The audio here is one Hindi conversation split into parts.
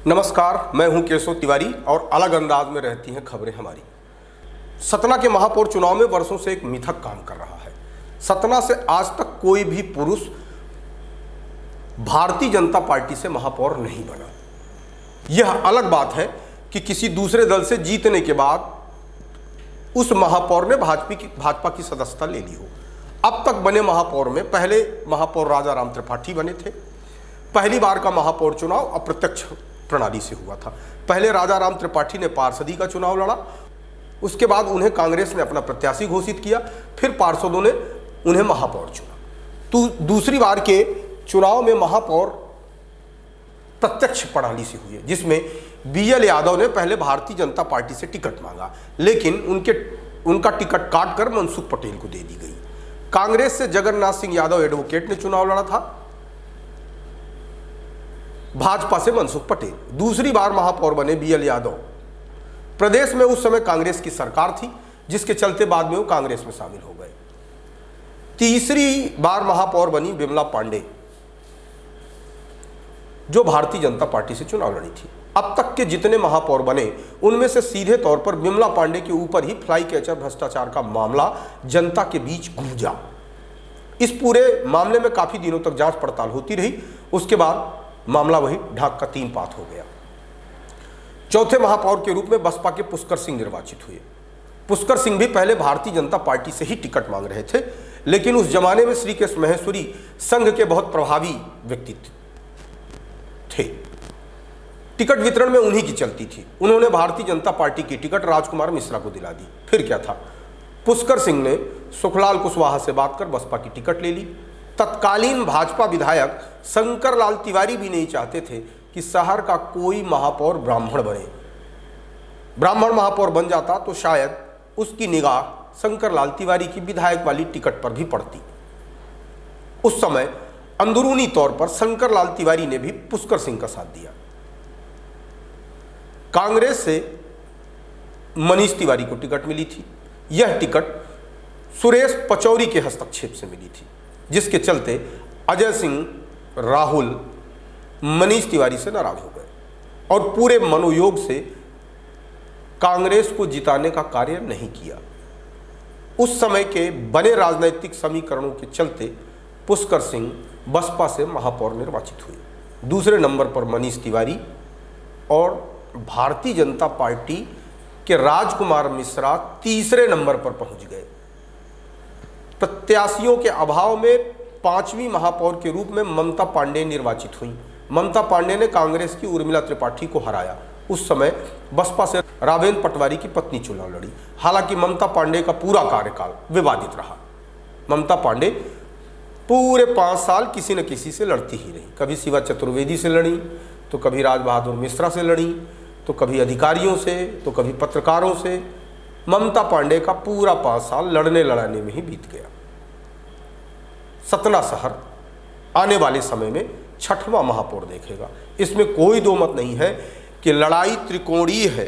नमस्कार, मैं हूं केशव तिवारी और अलग अंदाज में रहती हैं खबरें हमारी। सतना के महापौर चुनाव में वर्षों से एक मिथक काम कर रहा है। सतना से आज तक कोई भी पुरुष भारतीय जनता पार्टी से महापौर नहीं बना। यह अलग बात है कि किसी दूसरे दल से जीतने के बाद उस महापौर ने भाजपा की सदस्यता ले ली हो। अब तक बने महापौर में पहले महापौर राजा राम त्रिपाठी बने थे। पहली बार का महापौर चुनाव अप्रत्यक्ष प्रणाली से हुआ था। पहले राजा राम त्रिपाठी ने पार्षदी का चुनाव लड़ा, उसके बाद उन्हें कांग्रेस ने अपना प्रत्याशी घोषित किया, फिर पार्षदों ने उन्हें महापौर चुना। तो दूसरी बार के चुनाव में महापौर प्रत्यक्ष प्रणाली से हुए, जिसमें बीएल यादव ने पहले भारतीय जनता पार्टी से टिकट मांगा, लेकिन उनका टिकट काटकर मनसुख पटेल को दे दी गई। कांग्रेस से जगन्नाथ सिंह यादव एडवोकेट ने चुनाव लड़ा था, भाजपा से मनसुख पटेल। दूसरी बार महापौर बने बीएल यादव। प्रदेश में उस समय कांग्रेस की सरकार थी, जिसके चलते बाद में वो कांग्रेस में शामिल हो गए। तीसरी बार महापौर बनी विमला पांडे, जो भारतीय जनता पार्टी से चुनाव लड़ी थी। अब तक के जितने महापौर बने उनमें से सीधे तौर पर विमला पांडे के ऊपर ही फ्लाई कैचर भ्रष्टाचार का मामला जनता के बीच गूंजा। इस पूरे मामले में काफी दिनों तक जांच पड़ताल होती रही। उसके बाद मामला वही ढाक का 3 पात हो गया। चौथे महापौर के रूप में बसपा के पुष्कर सिंह निर्वाचित हुए। पुष्कर सिंह भी पहले भारतीय जनता पार्टी से ही टिकट मांग रहे थे, लेकिन उस जमाने में श्री कृष्ण महेश्वरी संघ के बहुत प्रभावी व्यक्ति थे। टिकट वितरण में उन्हीं की चलती थी। उन्होंने भारतीय जनता पार्टी की टिकट राजकुमार मिश्रा को दिला दी। फिर क्या था, पुष्कर सिंह ने सुखलाल कुशवाहा से बात कर बसपा की टिकट ले ली। तत्कालीन भाजपा विधायक शंकर लाल तिवारी भी नहीं चाहते थे कि शहर का कोई महापौर ब्राह्मण बने। ब्राह्मण महापौर बन जाता तो शायद उसकी निगाह शंकर लाल तिवारी की विधायक वाली टिकट पर भी पड़ती। उस समय अंदरूनी तौर पर शंकर लाल तिवारी ने भी पुष्कर सिंह का साथ दिया। कांग्रेस से मनीष तिवारी को टिकट मिली थी। यह टिकट सुरेश पचौरी के हस्तक्षेप से मिली थी, जिसके चलते अजय सिंह राहुल मनीष तिवारी से नाराज हो गए और पूरे मनोयोग से कांग्रेस को जिताने का कार्य नहीं किया। उस समय के बने राजनीतिक समीकरणों के चलते पुष्कर सिंह बसपा से महापौर निर्वाचित हुए। दूसरे नंबर पर मनीष तिवारी और भारतीय जनता पार्टी के राजकुमार मिश्रा तीसरे नंबर पर पहुंच गए। प्रत्याशियों के अभाव में 5वीं महापौर के रूप में ममता पांडे निर्वाचित हुई। ममता पांडे ने कांग्रेस की उर्मिला त्रिपाठी को हराया। उस समय बसपा से रावेंद्र पटवारी की पत्नी चुनाव लड़ी। हालांकि ममता पांडे का पूरा कार्यकाल विवादित रहा। ममता पांडे पूरे 5 साल किसी न किसी से लड़ती ही रही। कभी शिवा चतुर्वेदी से लड़ी, तो कभी राज बहादुर मिश्रा से लड़ी, तो कभी अधिकारियों से, तो कभी पत्रकारों से। ममता पांडे का पूरा 5 साल लड़ने लड़ाने में ही बीत गया। सतना शहर आने वाले समय में 6वां महापौर देखेगा। इसमें कोई दो मत नहीं है कि लड़ाई त्रिकोणीय है।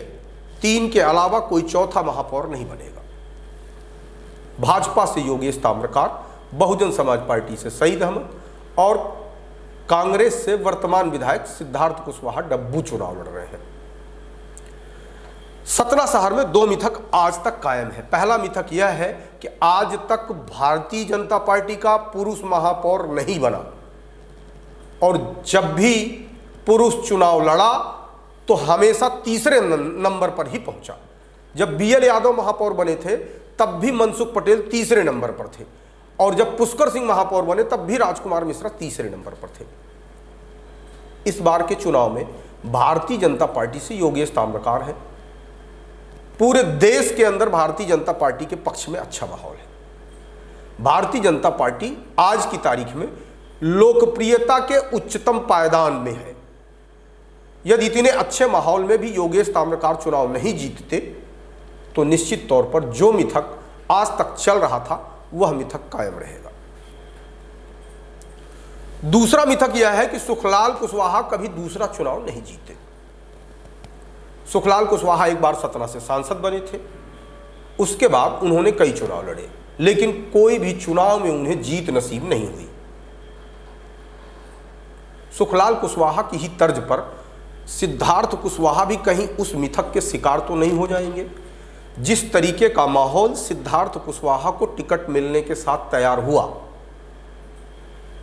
3 के अलावा कोई चौथा महापौर नहीं बनेगा। भाजपा से योगेश ताम्रकार, बहुजन समाज पार्टी से सईद अहमद और कांग्रेस से वर्तमान विधायक सिद्धार्थ कुशवाहा डब्बू चुनाव लड़ रहे हैं। सतना शहर में 2 मिथक आज तक कायम है। पहला मिथक यह है कि आज तक भारतीय जनता पार्टी का पुरुष महापौर नहीं बना और जब भी पुरुष चुनाव लड़ा तो हमेशा तीसरे नंबर पर ही पहुंचा। जब बीएल यादव महापौर बने थे तब भी मनसुख पटेल तीसरे नंबर पर थे और जब पुष्कर सिंह महापौर बने तब भी राजकुमार मिश्रा तीसरे नंबर पर थे। इस बार के चुनाव में भारतीय जनता पार्टी से योगेश ताम्रकार है। पूरे देश के अंदर भारतीय जनता पार्टी के पक्ष में अच्छा माहौल है। भारतीय जनता पार्टी आज की तारीख में लोकप्रियता के उच्चतम पायदान में है। यदि इतने अच्छे माहौल में भी योगेश ताम्रकार चुनाव नहीं जीतते तो निश्चित तौर पर जो मिथक आज तक चल रहा था वह मिथक कायम रहेगा। दूसरा मिथक यह है कि सुखलाल कुशवाहा कभी दूसरा चुनाव नहीं जीते। सुखलाल कुशवाहा एक बार सतना से सांसद बने थे। उसके बाद उन्होंने कई चुनाव लड़े, लेकिन कोई भी चुनाव में उन्हें जीत नसीब नहीं हुई। सुखलाल कुशवाहा की ही तर्ज पर सिद्धार्थ कुशवाहा भी कहीं उस मिथक के शिकार तो नहीं हो जाएंगे? जिस तरीके का माहौल सिद्धार्थ कुशवाहा को टिकट मिलने के साथ तैयार हुआ,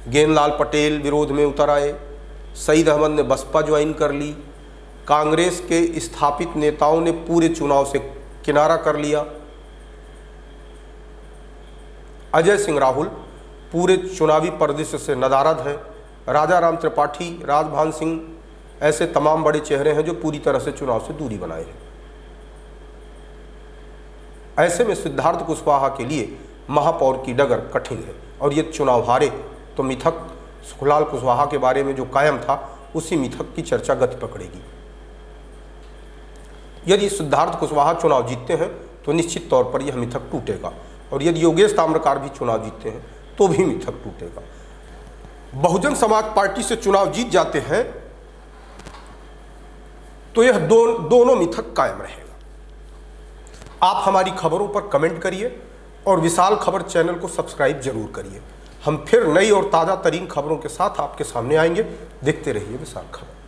गेंदलाल पटेल विरोध में उतर आए, सईद अहमद ने बसपा ज्वाइन कर ली, कांग्रेस के स्थापित नेताओं ने पूरे चुनाव से किनारा कर लिया, अजय सिंह राहुल पूरे चुनावी परिदृश्य से नदारद हैं, राजा राम त्रिपाठी, राजभान सिंह, ऐसे तमाम बड़े चेहरे हैं जो पूरी तरह से चुनाव से दूरी बनाए हैं। ऐसे में सिद्धार्थ कुशवाहा के लिए महापौर की डगर कठिन है और ये चुनाव हारे तो मिथक सुखलाल कुशवाहा के बारे में जो कायम था उसी मिथक की चर्चा गति पकड़ेगी। यदि सिद्धार्थ कुशवाहा चुनाव जीतते हैं तो निश्चित तौर पर यह मिथक टूटेगा और यदि योगेश ताम्रकार भी चुनाव जीतते हैं तो भी मिथक टूटेगा। बहुजन समाज पार्टी से चुनाव जीत जाते हैं तो यह दोनों मिथक कायम रहेगा। आप हमारी खबरों पर कमेंट करिए और विशाल खबर चैनल को सब्सक्राइब जरूर करिए। हम फिर नई और ताज़ा तरीन खबरों के साथ आपके सामने आएंगे। देखते रहिए विशाल खबर।